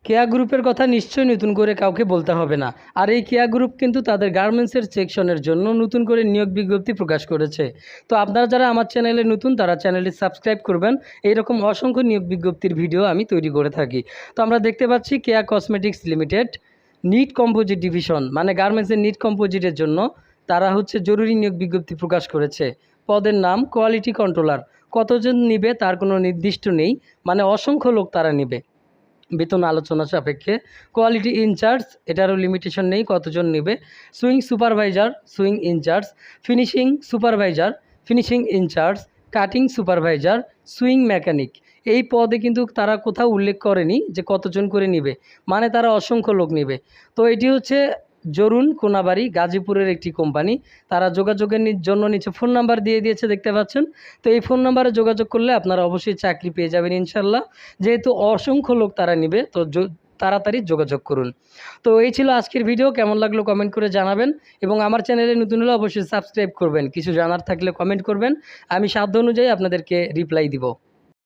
কেয়া গ্রুপের কথা নিশ্চয়ই নতুন করে কাউকে বলতে হবে না। আর এই কেয়া গ্রুপ কিন্তু তাদের গার্মেন্টসের সেকশনের জন্য নতুন করে নিয়োগ বিজ্ঞপ্তি প্রকাশ করেছে। তো আপনারা যারা আমার চ্যানেলে নতুন তারা চ্যানেলটি সাবস্ক্রাইব করবেন। এইরকম অসংখ্য নিয়োগ বিজ্ঞপ্তির ভিডিও আমি তৈরি করে থাকি। তো আমরা দেখতে পাচ্ছি Keya cosmetics limited knit composite division মানে গার্মেন্টসের নিট কম্পোজিটের জন্য তারা জরুরি নিয়োগ বিজ্ঞপ্তি প্রকাশ করেছে। পদের নাম কোয়ালিটি কন্ট্রোলার। কতজন নিবে তার কোনো নির্দিষ্ট নেই, মানে অসংখ্য লোক তারা নেবে। বেতন আলোচনা সাপেক্ষে। কোয়ালিটি ইনচার্জ, এটারও লিমিটেশন নেই কতজন নেবে। Sewing supervisor, sewing in charge. Finishing supervisor, finishing in charge. Cutting supervisor, sewing mechanic. এই পদে কিন্তু তারা কোথাও উল্লেখ করেনি যে কতজন করে নেবে, মানে তারা অসংখ্য লোক নেবে। তো এটি জরুন কোনাবাড়ি গাজীপুরের একটি কোম্পানি। তারা যোগাযোগের জন্য নিচে ফোন নাম্বার দিয়ে দিয়েছে, দেখতে পাচ্ছেন। তো এই ফোন নাম্বারে যোগাযোগ করলে আপনারা অবশ্যই চাকরি পেয়ে যাবেন ইনশাল্লাহ। যেহেতু অসংখ্য লোক তারা নেবে, তো তাড়াতাড়ি যোগাযোগ করুন। তো এই ছিল আজকের ভিডিও। কেমন লাগলো কমেন্ট করে জানাবেন, এবং আমার চ্যানেলে নতুন হলে অবশ্যই সাবস্ক্রাইব করবেন। কিছু জানার থাকলে কমেন্ট করবেন, আমি সাধ্য অনুযায়ী আপনাদেরকে রিপ্লাই দিব।